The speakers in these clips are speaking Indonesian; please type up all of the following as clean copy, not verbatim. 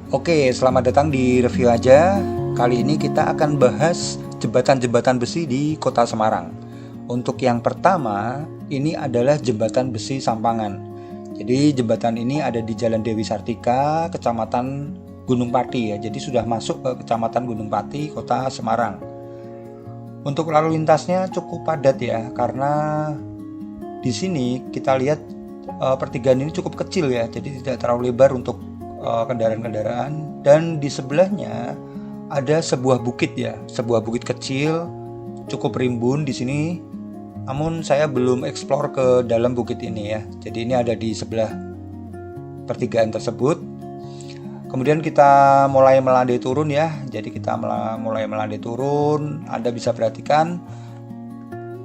Oke, selamat datang di review aja. Kali ini kita akan bahas jembatan-jembatan besi di Kota Semarang. Untuk yang pertama, ini adalah jembatan besi Sampangan. Jadi jembatan ini ada di Jalan Dewi Sartika, Kecamatan Gunung Pati ya. Jadi sudah masuk ke Kecamatan Gunung Pati, Kota Semarang. Untuk lalu lintasnya cukup padat ya, karena di sini kita lihat pertigaan ini cukup kecil ya, jadi tidak terlalu lebar untuk kendaraan-kendaraan. Dan di sebelahnya ada sebuah bukit ya, sebuah bukit kecil cukup rimbun di sini. Namun saya belum eksplor ke dalam bukit ini ya. Jadi ini ada di sebelah pertigaan tersebut. Kemudian kita mulai melandai turun ya. Jadi kita mulai melandai turun. Anda bisa perhatikan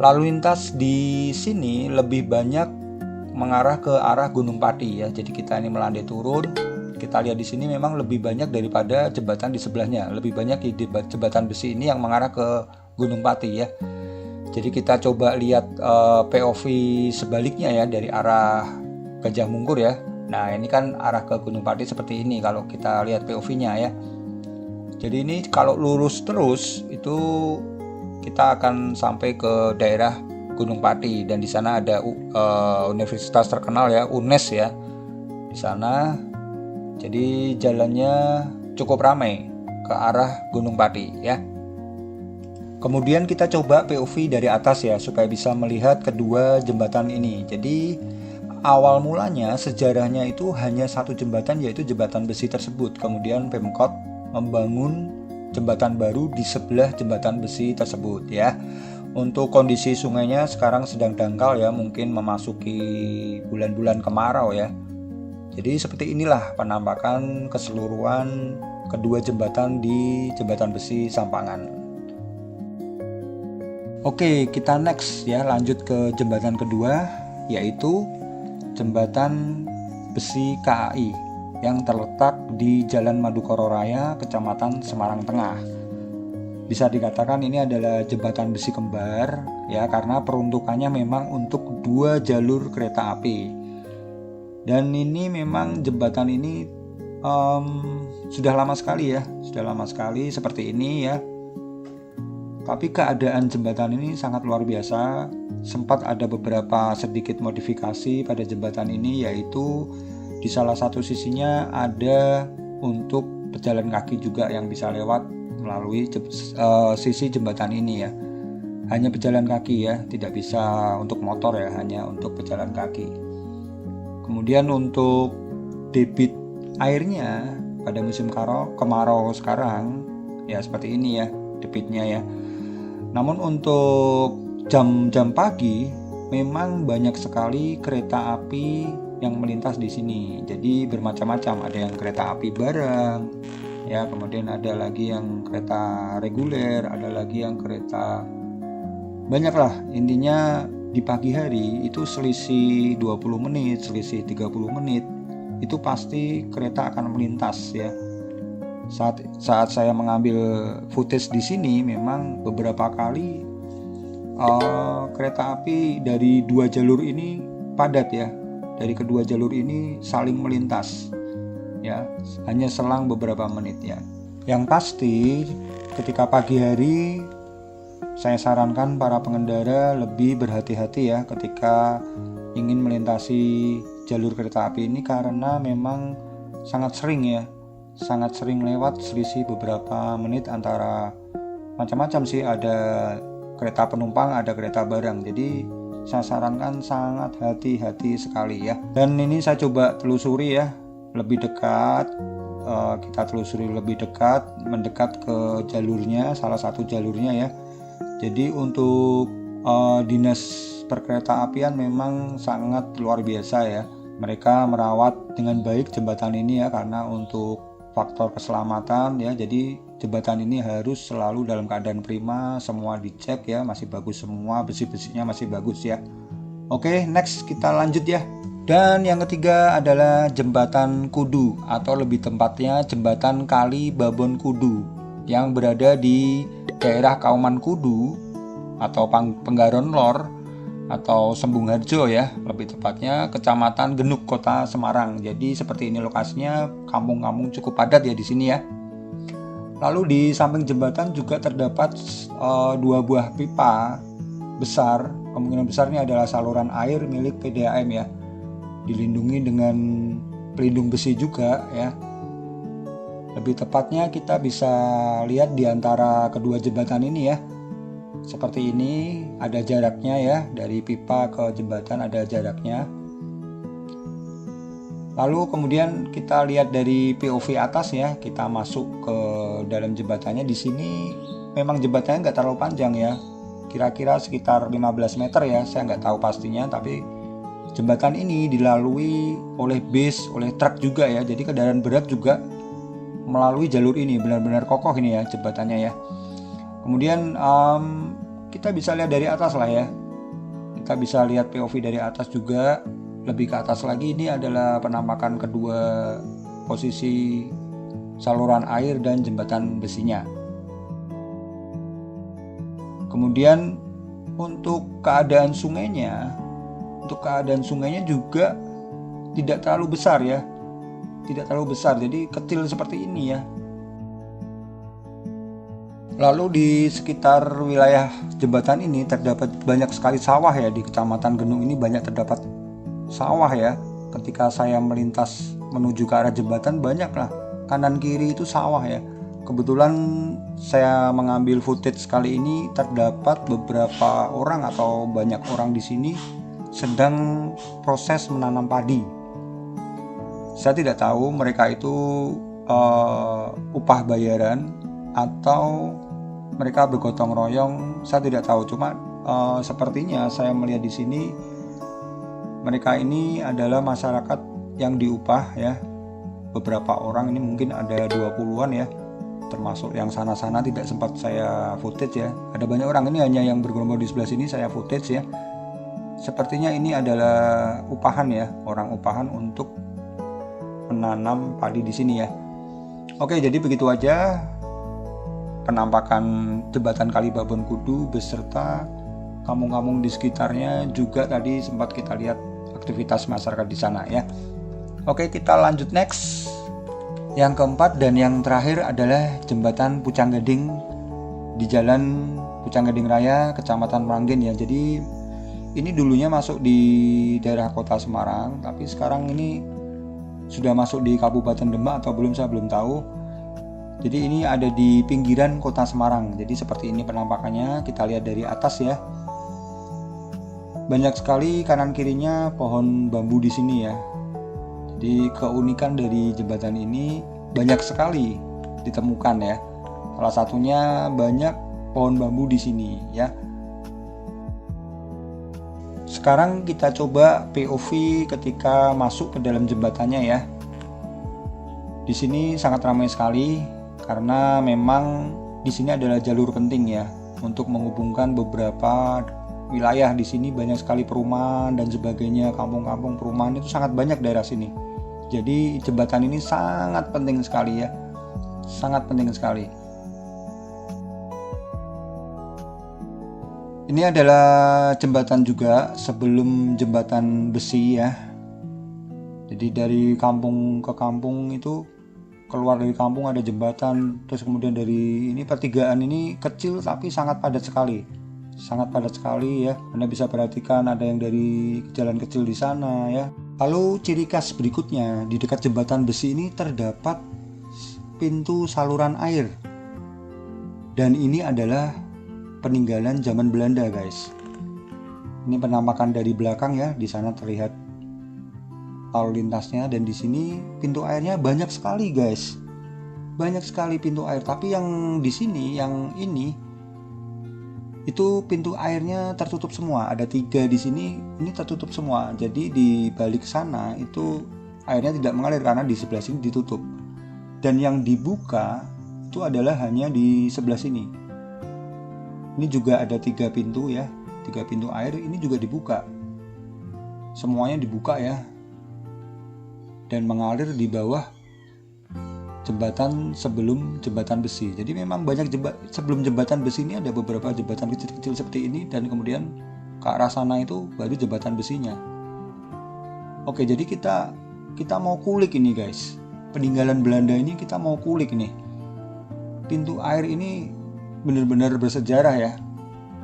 lalu lintas di sini lebih banyak mengarah ke arah Gunung Pati ya. Jadi kita ini melandai turun. Kita lihat di sini memang lebih banyak daripada jembatan di sebelahnya. Lebih banyak di jembatan besi ini yang mengarah ke Gunung Pati ya. Jadi kita coba lihat POV sebaliknya ya, dari arah Gajah Mungkur ya. Nah ini kan arah ke Gunung Pati seperti ini kalau kita lihat POV-nya ya. Jadi ini kalau lurus terus itu kita akan sampai ke daerah Gunung Pati, dan di sana ada universitas terkenal ya, UNES ya. Di sana jadi jalannya cukup ramai ke arah Gunung Pati ya. Kemudian kita coba POV dari atas ya, supaya bisa melihat kedua jembatan ini. Jadi awal mulanya sejarahnya itu hanya satu jembatan, yaitu jembatan besi tersebut. Kemudian Pemkot membangun jembatan baru di sebelah jembatan besi tersebut ya. Untuk kondisi sungainya sekarang sedang dangkal ya, mungkin memasuki bulan-bulan kemarau ya. Jadi seperti inilah penampakan keseluruhan kedua jembatan di jembatan besi Sampangan. Oke, kita next ya, lanjut ke jembatan kedua, yaitu jembatan besi KAI yang terletak di Jalan Madukoro Raya, Kecamatan Semarang Tengah. Bisa dikatakan ini adalah jembatan besi kembar ya, karena peruntukannya memang untuk dua jalur kereta api. Dan ini memang jembatan ini sudah lama sekali ya, sudah lama sekali seperti ini ya. Tapi keadaan jembatan ini sangat luar biasa. Sempat ada beberapa sedikit modifikasi pada jembatan ini, yaitu di salah satu sisinya ada untuk pejalan kaki juga yang bisa lewat melalui sisi jembatan ini ya. Hanya pejalan kaki ya, tidak bisa untuk motor ya, hanya untuk pejalan kaki. Kemudian untuk debit airnya pada musim kemarau sekarang ya seperti ini ya debitnya ya. Namun untuk jam-jam pagi memang banyak sekali kereta api yang melintas di sini. Jadi bermacam-macam, ada yang kereta api barang ya, kemudian ada lagi yang kereta reguler, ada lagi yang kereta, banyak lah intinya. Di pagi hari itu selisih 20 menit, selisih 30 menit itu pasti kereta akan melintas ya. Saat saya mengambil footage di sini memang beberapa kali kereta api dari dua jalur ini padat ya. Dari kedua jalur ini saling melintas ya, hanya selang beberapa menit ya. Yang pasti ketika pagi hari saya sarankan para pengendara lebih berhati-hati ya ketika ingin melintasi jalur kereta api ini, karena memang sangat sering lewat selisih beberapa menit antara macam-macam sih, ada kereta penumpang, ada kereta barang. Jadi saya sarankan sangat hati-hati sekali ya. Dan ini saya coba telusuri ya lebih dekat, kita telusuri lebih dekat, mendekat ke jalurnya, salah satu jalurnya ya. Jadi untuk dinas perkereta apian memang sangat luar biasa ya. Mereka merawat dengan baik jembatan ini ya, karena untuk faktor keselamatan ya. Jadi jembatan ini harus selalu dalam keadaan prima, semua dicek ya, masih bagus semua, besi-besinya masih bagus ya. Oke, next kita lanjut ya. Dan yang ketiga adalah jembatan Kudu, atau lebih tepatnya jembatan Kali Babon Kudu, yang berada di daerah Kauman Kudu atau Penggaron Lor atau Sembung Harjo ya, lebih tepatnya Kecamatan Genuk, Kota Semarang. Jadi seperti ini lokasinya, kampung-kampung cukup padat ya di sini ya. Lalu di samping jembatan juga terdapat 2 buah pipa besar. Kemungkinan besar ini adalah saluran air milik PDAM ya. Dilindungi dengan pelindung besi juga ya. Lebih tepatnya kita bisa lihat di antara kedua jembatan ini ya. Seperti ini, ada jaraknya ya, dari pipa ke jembatan ada jaraknya. Lalu kemudian kita lihat dari POV atas ya, kita masuk ke dalam jembatannya. Di sini memang jembatannya nggak terlalu panjang ya, kira-kira sekitar 15 meter ya, saya nggak tahu pastinya, tapi jembatan ini dilalui oleh bis, oleh truk juga ya, jadi kendaraan berat juga melalui jalur ini, benar-benar kokoh ini ya jembatannya ya. Kemudian kita bisa lihat dari atas lah ya, kita bisa lihat POV dari atas juga. Lebih ke atas lagi, ini adalah penampakan kedua posisi saluran air dan jembatan besinya. Kemudian untuk keadaan sungainya juga tidak terlalu besar ya, tidak terlalu besar, jadi kecil seperti ini ya. Lalu di sekitar wilayah jembatan ini terdapat banyak sekali sawah ya. Di Kecamatan Genuk ini banyak terdapat sawah ya. Ketika saya melintas menuju ke arah jembatan, banyaklah kanan kiri itu sawah ya. Kebetulan saya mengambil footage kali ini, terdapat beberapa orang atau banyak orang di sini sedang proses menanam padi. Saya tidak tahu mereka itu upah bayaran atau mereka bergotong royong, saya tidak tahu. Cuma sepertinya saya melihat di sini mereka ini adalah masyarakat yang diupah ya. Beberapa orang ini mungkin ada 20-an ya, termasuk yang sana-sana tidak sempat saya footage ya. Ada banyak orang, ini hanya yang bergerombol di sebelah sini saya footage ya. Sepertinya ini adalah upahan ya, orang upahan untuk menanam padi di sini ya. Oke, jadi begitu aja penampakan jembatan Kali Babon Kudu beserta kampung-kampung di sekitarnya. Juga tadi sempat kita lihat aktivitas masyarakat di sana ya. Oke, kita lanjut next. Yang keempat dan yang terakhir adalah jembatan Pucang Gading di Jalan Pucang Gading Raya, Kecamatan Meranggen ya. Jadi ini dulunya masuk di daerah Kota Semarang, tapi sekarang ini sudah masuk di Kabupaten Demak atau belum, saya belum tahu. Jadi ini ada di pinggiran Kota Semarang. Jadi seperti ini penampakannya, kita lihat dari atas ya. Banyak sekali kanan kirinya pohon bambu di sini ya. Jadi keunikan dari jembatan ini banyak sekali ditemukan ya. Salah satunya banyak pohon bambu di sini ya. Sekarang kita coba POV ketika masuk ke dalam jembatannya ya. Di sini sangat ramai sekali karena memang di sini adalah jalur penting ya untuk menghubungkan beberapa wilayah. Di sini banyak sekali perumahan dan sebagainya, kampung-kampung perumahan itu sangat banyak daerah sini. Jadi jembatan ini sangat penting sekali ya, sangat penting sekali. Ini adalah jembatan juga sebelum jembatan besi ya. Jadi dari kampung ke kampung itu, keluar dari kampung ada jembatan, terus kemudian dari ini pertigaan ini kecil tapi sangat padat sekali. Sangat padat sekali ya. Anda bisa perhatikan ada yang dari jalan kecil di sana ya. Lalu ciri khas berikutnya, di dekat jembatan besi ini terdapat pintu saluran air. Dan ini adalah peninggalan zaman Belanda, guys. Ini penampakan dari belakang ya, di sana terlihat lalu lintasnya, dan di sini pintu airnya banyak sekali, guys. Banyak sekali pintu air, tapi yang di sini, yang ini itu pintu airnya tertutup semua. Ada 3 di sini, ini tertutup semua. Jadi di balik sana itu airnya tidak mengalir karena di sebelah sini ditutup. Dan yang dibuka itu adalah hanya di sebelah sini. Ini juga ada 3 pintu ya, 3 pintu air ini juga dibuka. Semuanya dibuka ya. Dan mengalir di bawah jembatan sebelum jembatan besi. Jadi memang banyak sebelum jembatan besi ini ada beberapa jembatan kecil-kecil seperti ini, dan kemudian ke arah sana itu baru jembatan besinya. Oke, jadi kita mau kulik ini guys. Peninggalan Belanda ini kita mau kulik nih. Pintu air ini benar-benar bersejarah ya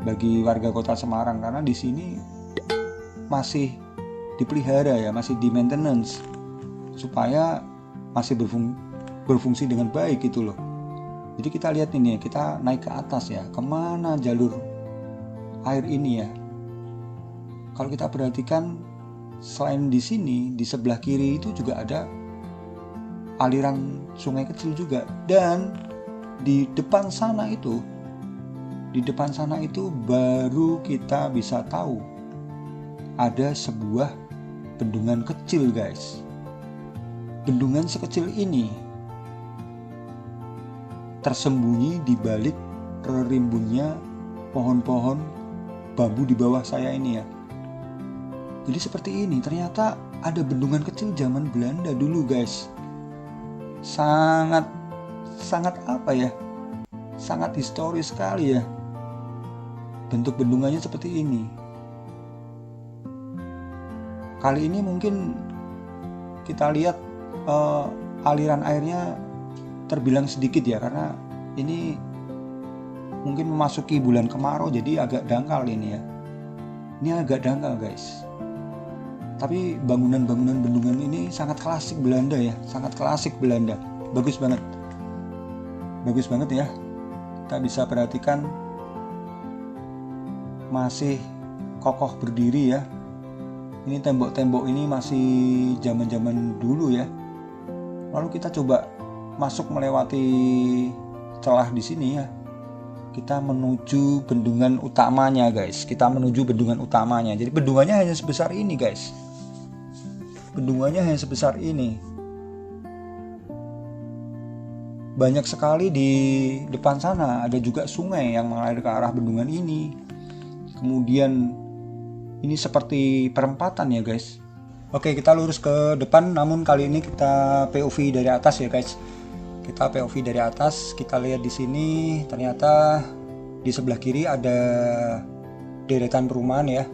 bagi warga Kota Semarang, karena di sini masih dipelihara ya, masih di maintenance supaya masih berfungsi dengan baik gitu loh. Jadi kita lihat ini, kita naik ke atas ya, kemana jalur air ini ya. Kalau kita perhatikan, selain di sini, di sebelah kiri itu juga ada aliran sungai kecil juga. Dan di depan sana itu baru kita bisa tahu ada sebuah bendungan kecil guys. Bendungan sekecil ini tersembunyi di balik rimbunnya pohon-pohon bambu di bawah saya ini ya. Jadi seperti ini, ternyata ada bendungan kecil zaman Belanda dulu guys. Sangat apa ya, sangat historis sekali ya. Bentuk bendungannya seperti ini. Kali ini mungkin kita lihat aliran airnya terbilang sedikit ya, karena ini mungkin memasuki bulan kemarau, jadi agak dangkal ini ya. Ini agak dangkal guys. Tapi bangunan-bangunan bendungan ini sangat klasik Belanda ya, sangat klasik Belanda. Bagus banget ya. Kita bisa perhatikan masih kokoh berdiri ya. Ini tembok-tembok ini masih zaman-zaman dulu ya. Lalu kita coba masuk melewati celah di sini ya. Kita menuju bendungan utamanya guys. Jadi bendungannya hanya sebesar ini guys. Banyak sekali di depan sana, ada juga sungai yang mengalir ke arah bendungan ini. Kemudian ini seperti perempatan ya guys. Oke, kita lurus ke depan, namun kali ini kita POV dari atas ya guys. Kita POV dari atas, kita lihat di sini ternyata di sebelah kiri ada deretan perumahan ya.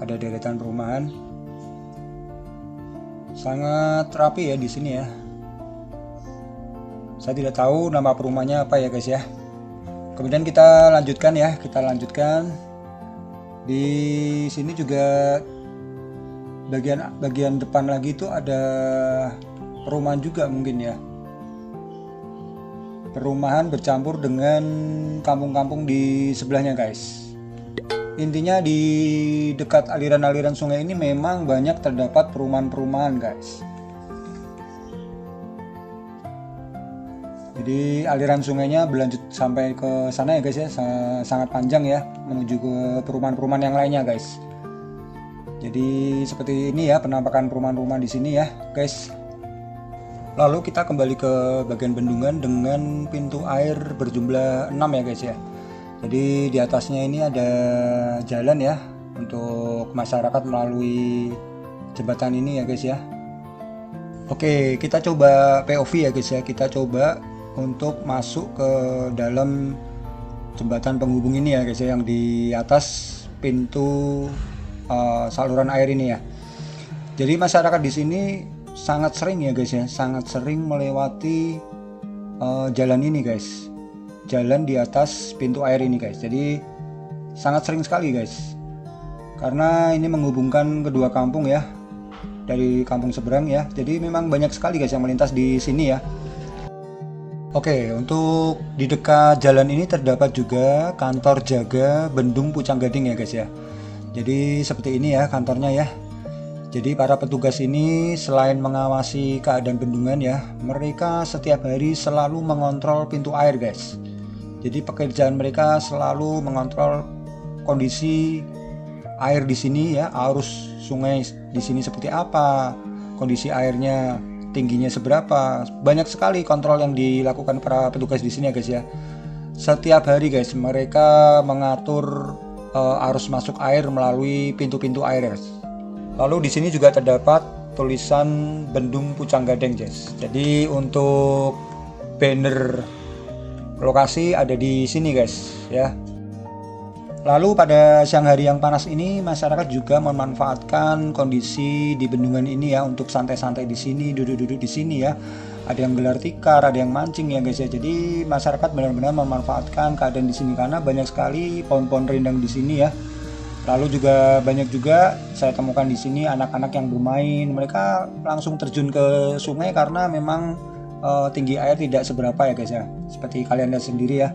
Ada deretan perumahan. Sangat rapi ya di sini ya. Saya tidak tahu nama perumahannya apa ya guys ya. Kemudian kita lanjutkan. Di sini juga bagian depan lagi itu ada perumahan juga mungkin ya. Perumahan bercampur dengan kampung-kampung di sebelahnya guys. Intinya di dekat aliran-aliran sungai ini memang banyak terdapat perumahan-perumahan guys. Jadi aliran sungainya berlanjut sampai ke sana ya guys ya, sangat panjang ya, menuju ke perumahan-perumahan yang lainnya guys. Jadi seperti ini ya penampakan perumahan-perumahan di sini ya guys. Lalu kita kembali ke bagian bendungan dengan pintu air berjumlah 6 ya guys ya. Jadi di atasnya ini ada jalan ya untuk masyarakat melalui jembatan ini ya guys ya. Oke, kita coba POV ya guys ya. Kita coba untuk masuk ke dalam jembatan penghubung ini ya guys ya, yang di atas pintu saluran air ini ya. Jadi masyarakat di sini sangat sering ya guys ya, sangat sering melewati jalan ini guys. Jalan di atas pintu air ini guys. Jadi sangat sering sekali guys. Karena ini menghubungkan kedua kampung ya. Dari kampung seberang ya. Jadi memang banyak sekali guys yang melintas di sini ya. Oke, untuk di dekat jalan ini terdapat juga kantor jaga Bendung Pucang Gading ya guys ya. Jadi seperti ini ya kantornya ya. Jadi para petugas ini selain mengawasi keadaan bendungan ya, mereka setiap hari selalu mengontrol pintu air guys. Jadi pekerjaan mereka selalu mengontrol kondisi air di sini ya, arus sungai di sini seperti apa, kondisi airnya tingginya seberapa. Banyak sekali kontrol yang dilakukan para petugas di sini ya guys ya. Setiap hari guys mereka mengatur arus masuk air melalui pintu-pintu air guys. Lalu di sini juga terdapat tulisan Bendung Pucang Gading guys. Jadi untuk banner lokasi ada di sini guys ya. Lalu pada siang hari yang panas ini, masyarakat juga memanfaatkan kondisi di bendungan ini ya untuk santai-santai di sini, duduk-duduk di sini ya. Ada yang gelar tikar, ada yang mancing ya guys ya. Jadi masyarakat benar-benar memanfaatkan keadaan di sini karena banyak sekali pohon-pohon rindang di sini ya. Lalu juga banyak juga saya temukan di sini anak-anak yang bermain. Mereka langsung terjun ke sungai karena memang tinggi air tidak seberapa ya guys ya. Seperti kalian lihat sendiri ya.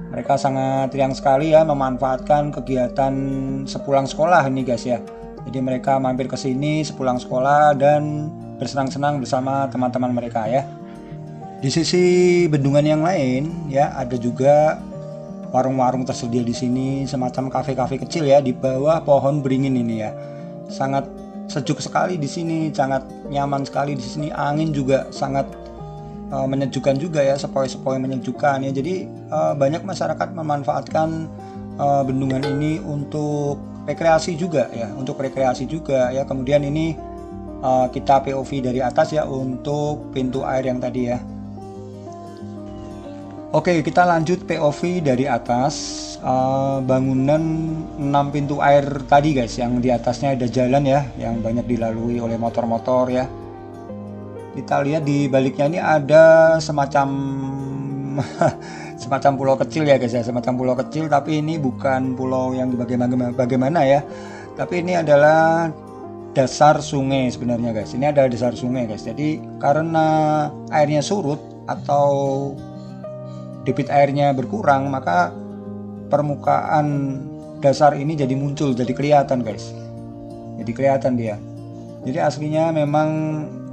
Mereka sangat riang sekali ya memanfaatkan kegiatan sepulang sekolah ini guys ya. Jadi mereka mampir ke sini sepulang sekolah dan bersenang-senang bersama teman-teman mereka ya. Di sisi bendungan yang lain ya ada juga warung-warung tersedia di sini, semacam kafe-kafe kecil ya di bawah pohon beringin ini ya. Sangat sejuk sekali di sini, sangat nyaman sekali di sini. Angin juga sangat menyejukkan juga ya, sepoi-sepoi menyejukkan ya. Jadi banyak masyarakat memanfaatkan bendungan ini untuk rekreasi juga ya, ya. Kemudian ini kita POV dari atas ya untuk pintu air yang tadi ya. Oke, kita lanjut POV dari atas bangunan 6 pintu air tadi guys, yang di atasnya ada jalan ya, yang banyak dilalui oleh motor-motor ya. Kita lihat di baliknya ini ada semacam semacam pulau kecil ya guys ya, semacam pulau kecil, tapi ini bukan pulau yang bagaimana ya. Tapi ini adalah dasar sungai sebenarnya guys. Ini ada dasar sungai guys. Jadi karena airnya surut atau debit airnya berkurang, maka permukaan dasar ini jadi muncul, jadi kelihatan guys. Jadi kelihatan dia. Jadi aslinya memang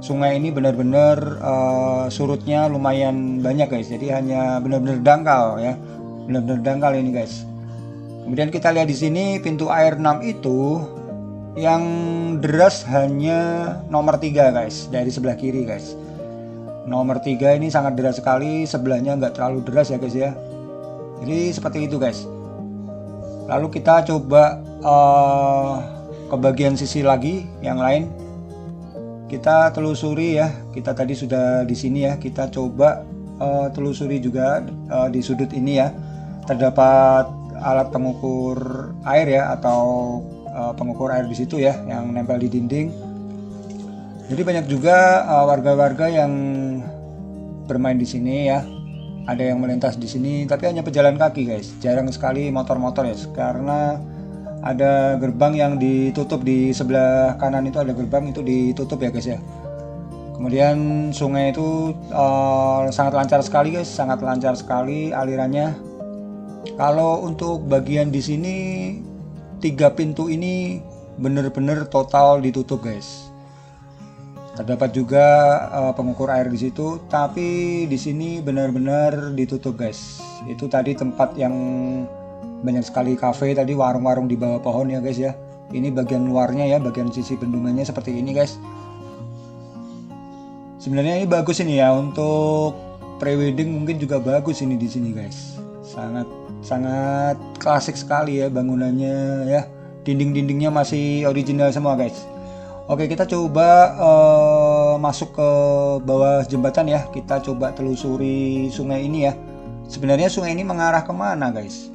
sungai ini benar-benar surutnya lumayan banyak guys. Jadi hanya benar-benar dangkal ya. Benar-benar dangkal ini guys. Kemudian kita lihat di sini pintu air 6 itu yang deras hanya nomor 3 guys, dari sebelah kiri guys. Nomor 3 ini sangat deras sekali, sebelahnya nggak terlalu deras ya guys ya. Jadi seperti itu guys. Lalu kita coba ke bagian sisi lagi yang lain. Kita telusuri ya. Kita tadi sudah di sini ya. Kita coba telusuri juga di sudut ini ya. Terdapat alat pengukur air ya, atau pengukur air di situ ya, yang nempel di dinding. Jadi banyak juga warga-warga yang bermain di sini ya. Ada yang melintas di sini, tapi hanya pejalan kaki guys. Jarang sekali motor-motor ya, karena ada gerbang yang ditutup di sebelah kanan itu, ada gerbang itu ditutup ya guys ya. Kemudian sungai itu sangat lancar sekali guys, sangat lancar sekali alirannya. Kalau untuk bagian di sini 3 pintu ini benar-benar total ditutup guys. Terdapat juga pengukur air di situ, tapi di sini benar-benar ditutup guys. Itu tadi tempat yang banyak sekali kafe tadi, warung-warung di bawah pohon ya guys ya. Ini bagian luarnya ya, bagian sisi bendungannya seperti ini guys. Sebenarnya ini bagus ini ya, untuk prewedding mungkin juga bagus ini di sini guys. Sangat klasik sekali ya bangunannya ya. Dinding-dindingnya masih original semua guys. Oke, kita coba masuk ke bawah jembatan ya. Kita coba telusuri sungai ini ya. Sebenarnya sungai ini mengarah kemana guys?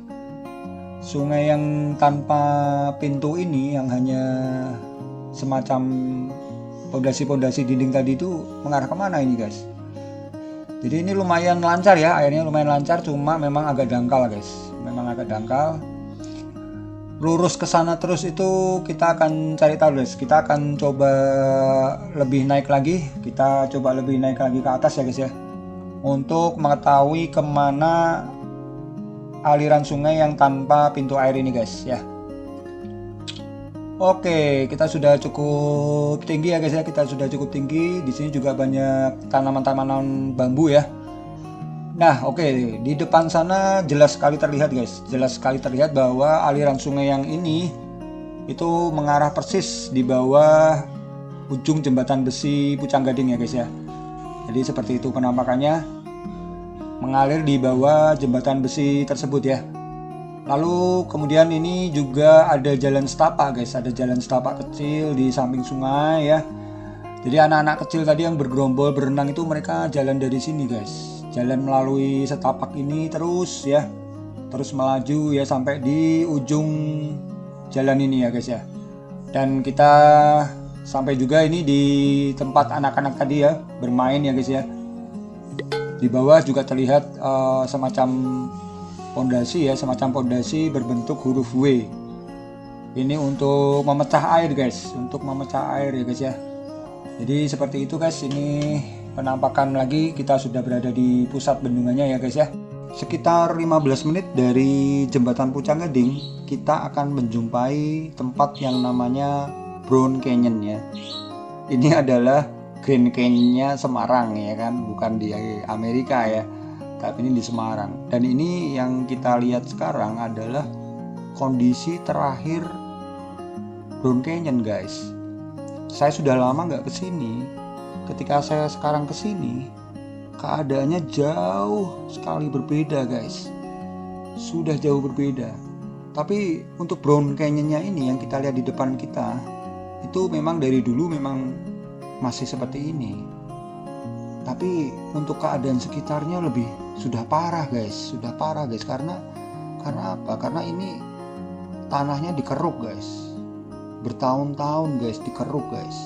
Sungai yang tanpa pintu ini, yang hanya semacam pondasi-pondasi dinding tadi itu, mengarah kemana ini guys? Jadi ini lumayan lancar ya, airnya lumayan lancar, cuma memang agak dangkal guys. Memang agak dangkal. Lurus ke sana terus itu kita akan cari tahu guys. Kita akan coba lebih naik lagi. Kita coba lebih naik lagi ke atas ya guys ya, untuk mengetahui kemana aliran sungai yang tanpa pintu air ini guys ya. Oke, kita sudah cukup tinggi ya guys ya. Kita sudah cukup tinggi. Di sini juga banyak tanaman-tanaman bambu ya. Nah, oke, di depan sana jelas sekali terlihat guys. Jelas sekali terlihat bahwa aliran sungai yang ini itu mengarah persis di bawah ujung jembatan besi Pucang Gading ya guys ya. Jadi seperti itu penampakannya, mengalir di bawah jembatan besi tersebut ya. Lalu kemudian ini juga ada jalan setapak guys, ada jalan setapak kecil di samping sungai ya. Jadi anak-anak kecil tadi yang bergerombol berenang itu mereka jalan dari sini guys. Jalan melalui setapak ini terus ya. terus melaju ya sampai di ujung jalan ini ya guys ya. Dan kita sampai juga ini di tempat anak-anak tadi ya bermain ya guys ya. Di bawah juga terlihat semacam pondasi ya, semacam pondasi berbentuk huruf W. Ini untuk memecah air guys, untuk memecah air ya guys ya. Jadi seperti itu guys, ini penampakan lagi kita sudah berada di pusat bendungannya ya guys ya. Sekitar 15 menit dari jembatan Pucang Gading, kita akan menjumpai tempat yang namanya Brown Canyon ya. Ini adalah Grand Canyonnya Semarang ya kan, bukan di Amerika ya, tapi ini di Semarang. Dan ini yang kita lihat sekarang adalah kondisi terakhir Brown Canyon guys. Saya sudah lama nggak kesini. Ketika saya sekarang kesini, keadaannya jauh sekali berbeda guys, sudah jauh berbeda. Tapi untuk Brown Canyonnya ini yang kita lihat di depan kita, itu memang dari dulu memang masih seperti ini. Tapi untuk keadaan sekitarnya lebih sudah parah guys, karena apa? Karena ini tanahnya dikeruk guys, bertahun-tahun guys dikeruk guys.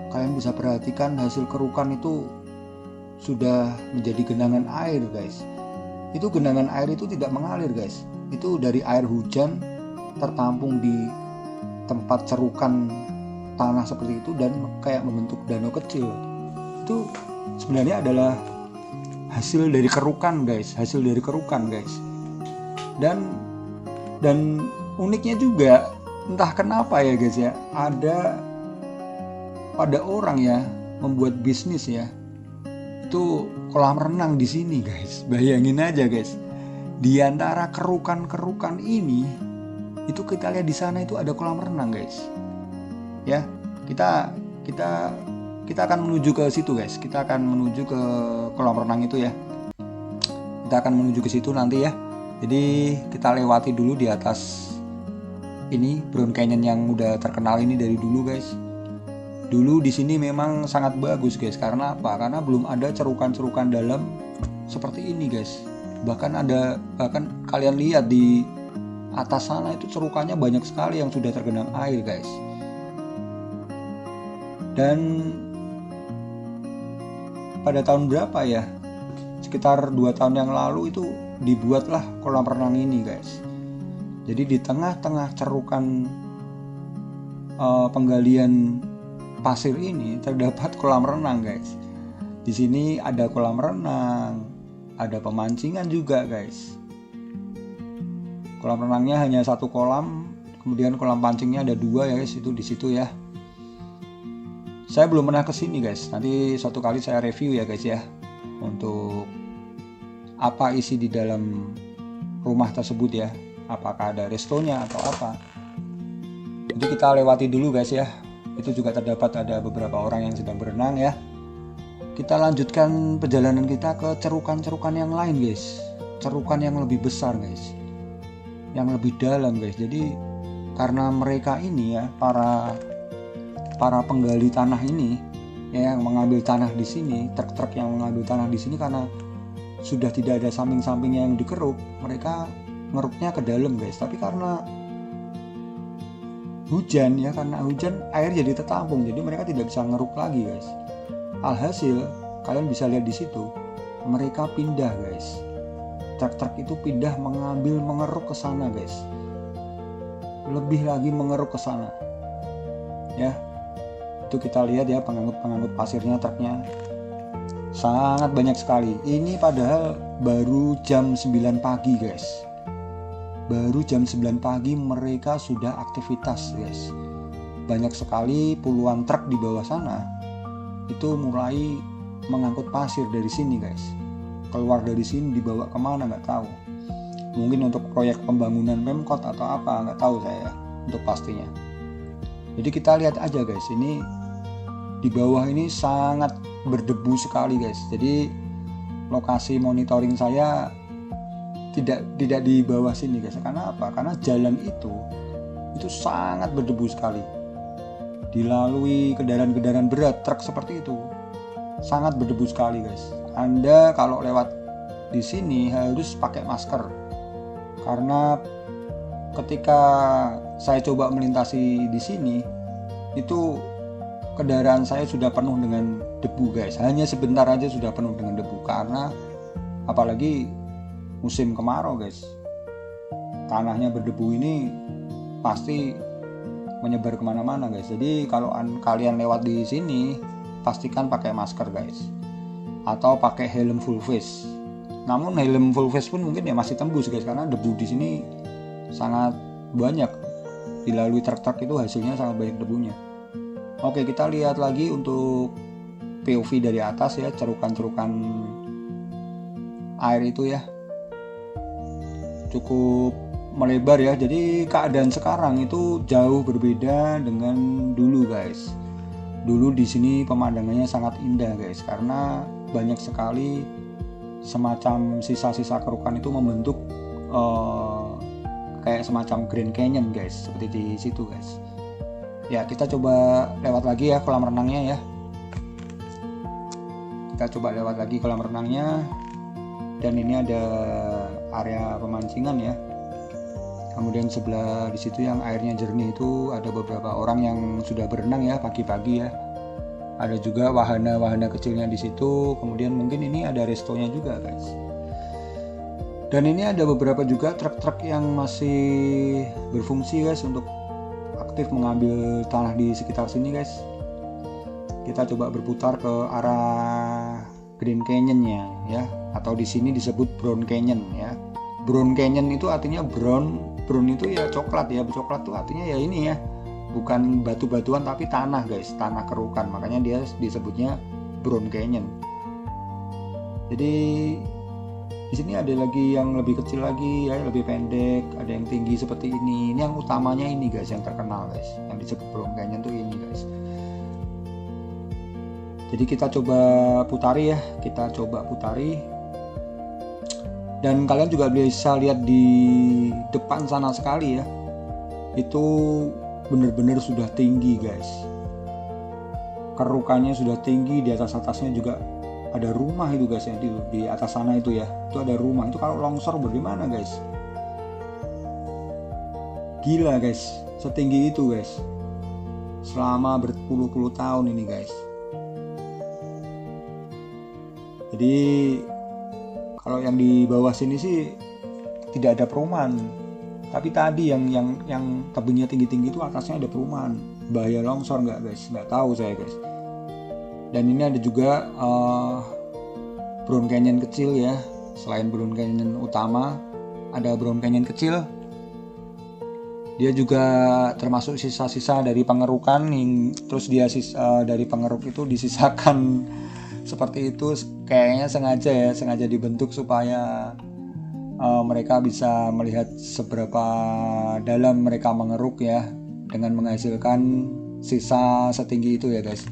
Kalian bisa perhatikan hasil kerukan itu sudah menjadi genangan air guys. Itu genangan air itu tidak mengalir guys, itu dari air hujan tertampung di tempat cerukan tanah seperti itu dan kayak membentuk danau kecil. Itu sebenarnya adalah hasil dari kerukan guys, dan uniknya juga entah kenapa ya guys ya, ada orang ya membuat bisnis ya, itu kolam renang di sini guys. Bayangin aja guys, di antara kerukan-kerukan ini, itu kita lihat di sana itu ada kolam renang guys. Ya, kita akan menuju ke situ guys. Kita akan menuju ke kolam renang itu ya. Kita akan menuju ke situ nanti ya. Jadi kita lewati dulu di atas ini Brown Canyon yang udah terkenal ini dari dulu guys. Dulu di sini memang sangat bagus guys. Karena apa? Karena belum ada cerukan-cerukan dalam seperti ini guys. Bahkan kalian lihat di atas sana itu cerukannya banyak sekali yang sudah tergenang air guys. Dan pada tahun berapa ya? Sekitar 2 tahun yang lalu itu dibuatlah kolam renang ini guys. Jadi di tengah-tengah cerukan penggalian pasir ini terdapat kolam renang guys. Di sini ada kolam renang, ada pemancingan juga guys. Kolam renangnya hanya 1 kolam, kemudian kolam pancingnya ada 2 ya guys, itu di situ ya. Saya belum pernah kesini guys. Nanti suatu kali saya review ya guys ya, untuk apa isi di dalam rumah tersebut ya. Apakah ada restonya atau apa. Jadi kita lewati dulu guys ya. Itu juga terdapat ada beberapa orang yang sedang berenang ya. Kita lanjutkan perjalanan kita ke cerukan-cerukan yang lain guys. Cerukan yang lebih besar guys, yang lebih dalam guys. Jadi karena mereka ini ya, para penggali tanah ini ya, yang mengambil tanah di sini, truk-truk yang mengambil tanah di sini, karena sudah tidak ada samping-sampingnya yang dikeruk, mereka ngeruknya ke dalam guys. Tapi karena hujan ya, air jadi tertampung, jadi mereka tidak bisa ngeruk lagi guys. Alhasil kalian bisa lihat di situ, mereka pindah guys. Truk-truk itu pindah mengeruk ke sana guys. Lebih lagi mengeruk ke sana. Ya. Itu kita lihat ya, pengangkut pasirnya, truknya sangat banyak sekali. Ini padahal baru jam 9 pagi guys. Baru jam 9 pagi mereka sudah aktivitas guys. Banyak sekali, puluhan truk di bawah sana itu mulai mengangkut pasir dari sini guys. Keluar dari sini dibawa kemana nggak tahu. Mungkin untuk proyek pembangunan Pemkot atau apa, nggak tahu saya untuk pastinya. Jadi kita lihat aja guys, ini di bawah ini sangat berdebu sekali guys. Jadi lokasi monitoring saya tidak di bawah sini guys. Karena apa? Karena jalan itu sangat berdebu sekali. Dilalui kendaraan-kendaraan berat, truk seperti itu, sangat berdebu sekali guys. Anda kalau lewat di sini harus pakai masker Karena ketika saya coba melintasi di sini, itu kendaraan saya sudah penuh dengan debu guys. Hanya sebentar aja sudah penuh dengan debu, karena apalagi musim kemarau guys. Tanahnya berdebu ini pasti menyebar kemana-mana guys. Jadi kalau kalian lewat di sini, pastikan pakai masker guys, atau pakai helm full face. Namun helm full face pun mungkin ya masih tembus guys, karena debu di sini sangat banyak. Dilalui truk-truk itu hasilnya sangat banyak debunya. Oke, kita lihat lagi untuk POV dari atas ya, cerukan-cerukan air itu ya cukup melebar ya. Jadi keadaan sekarang itu jauh berbeda dengan dulu guys. Dulu di sini pemandangannya sangat indah guys, karena banyak sekali semacam sisa-sisa kerukan itu membentuk kayak semacam Grand Canyon guys, seperti di situ guys. Ya, kita coba lewat lagi ya kolam renangnya ya. Kita coba lewat lagi kolam renangnya. Dan ini ada area pemancingan ya. Kemudian sebelah di situ yang airnya jernih itu ada beberapa orang yang sudah berenang ya pagi-pagi ya. Ada juga wahana-wahana kecilnya di situ. Kemudian mungkin ini ada restonya juga guys. Dan ini ada beberapa juga truk-truk yang masih berfungsi guys untuk aktif mengambil tanah di sekitar sini guys. Kita coba berputar ke arah Grand Canyon-nya ya, atau di sini disebut Brown Canyon ya. Brown Canyon itu artinya brown itu ya coklat ya. Coklat itu artinya ya ini ya, bukan batu-batuan tapi tanah guys, tanah kerukan. Makanya dia disebutnya Brown Canyon. Jadi di sini ada lagi yang lebih kecil lagi ya, lebih pendek, ada yang tinggi seperti ini. Ini yang utamanya ini guys, yang terkenal guys, yang disebut Brown Canyon tuh ini guys. Jadi kita coba putari ya, kita coba putari. Dan kalian juga bisa lihat di depan sana sekali ya, itu benar-benar sudah tinggi guys. Kerukannya sudah tinggi, di atasnya juga ada rumah itu guys ya, di atas sana itu ya, itu ada rumah. Itu kalau longsor bagaimana guys? Gila guys, setinggi itu guys, selama berpuluh-puluh tahun ini guys. Jadi kalau yang di bawah sini sih tidak ada perumahan, tapi tadi yang tebingnya tinggi-tinggi itu atasnya ada perumahan. Bahaya longsor nggak guys? Nggak tahu saya guys. Dan ini ada juga Brown Canyon kecil ya. Selain Brown Canyon utama, ada Brown Canyon kecil. Dia juga termasuk sisa-sisa dari pengerukan. Terus dia dari pengeruk itu disisakan seperti itu. Kayaknya sengaja dibentuk supaya mereka bisa melihat seberapa dalam mereka mengeruk ya, dengan menghasilkan sisa setinggi itu ya guys.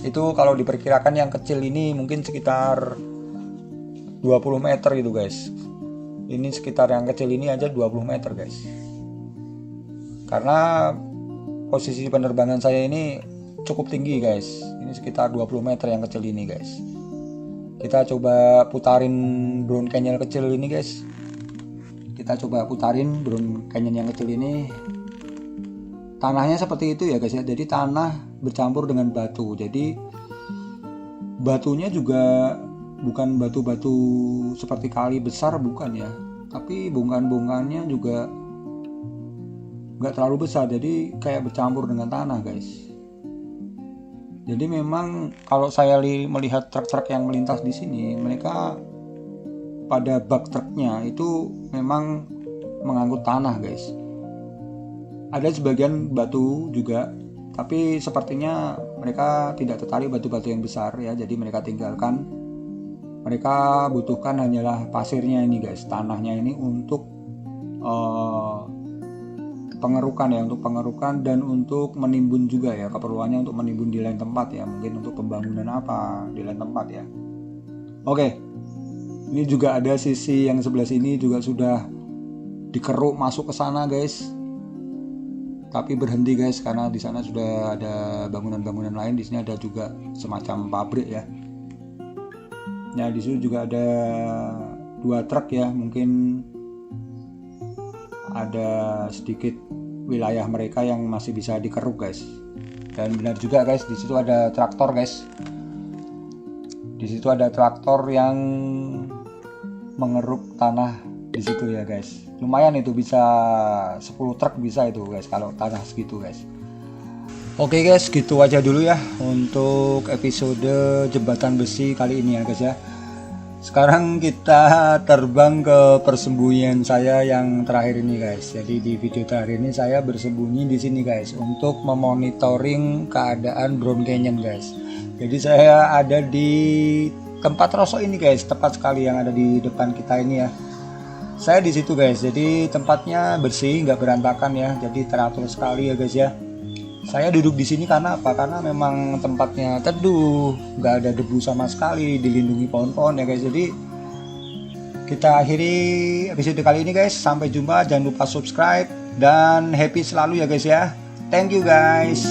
Itu kalau diperkirakan yang kecil ini mungkin sekitar 20 meter gitu guys. Ini sekitar yang kecil ini aja 20 meter guys. Karena posisi penerbangan saya ini cukup tinggi guys. Ini sekitar 20 meter yang kecil ini guys. Kita coba putarin Brown Canyon kecil ini guys. Kita coba putarin Brown Canyon yang kecil ini. Tanahnya seperti itu ya guys ya. Jadi tanah bercampur dengan batu. Jadi batunya juga bukan batu-batu seperti kali besar, bukan ya. Tapi bongkahan-bongkahannya juga nggak terlalu besar. Jadi kayak bercampur dengan tanah guys. Jadi memang kalau saya melihat truk-truk yang melintas di sini, mereka pada bak truknya itu memang mengangkut tanah guys. Ada sebagian batu juga, tapi sepertinya mereka tidak tertarik batu-batu yang besar ya, jadi mereka tinggalkan. Mereka butuhkan hanyalah pasirnya ini guys, tanahnya ini untuk pengerukan ya, untuk pengerukan dan untuk menimbun juga ya, keperluannya untuk menimbun di lain tempat ya, mungkin untuk pembangunan apa di lain tempat ya. Oke, ini juga ada sisi yang sebelah sini juga sudah dikeruk masuk ke sana guys. Tapi berhenti guys, karena di sana sudah ada bangunan-bangunan lain. Di sini ada juga semacam pabrik ya. Nah, di sini juga ada 2 truk ya, mungkin ada sedikit wilayah mereka yang masih bisa dikeruk guys. Dan benar juga guys, di situ ada traktor guys. Di situ ada traktor yang mengeruk tanah di situ ya guys. Lumayan itu, bisa 10 truk bisa itu guys kalau tanah segitu guys. Oke guys, gitu aja dulu ya untuk episode jembatan besi kali ini ya guys ya. Sekarang kita terbang ke persembunyian saya yang terakhir ini guys. Jadi di video terakhir ini saya bersembunyi di sini guys untuk memonitoring keadaan Brown Canyon guys. Jadi saya ada di tempat rosok ini guys, tepat sekali yang ada di depan kita ini ya. Saya di situ guys. Jadi tempatnya bersih, nggak berantakan ya. Jadi teratur sekali ya guys ya. Saya duduk di sini karena apa? Karena memang tempatnya teduh, nggak ada debu sama sekali, dilindungi pohon-pohon ya guys. Jadi kita akhiri episode kali ini guys. Sampai jumpa, jangan lupa subscribe dan happy selalu ya guys ya. Thank you guys.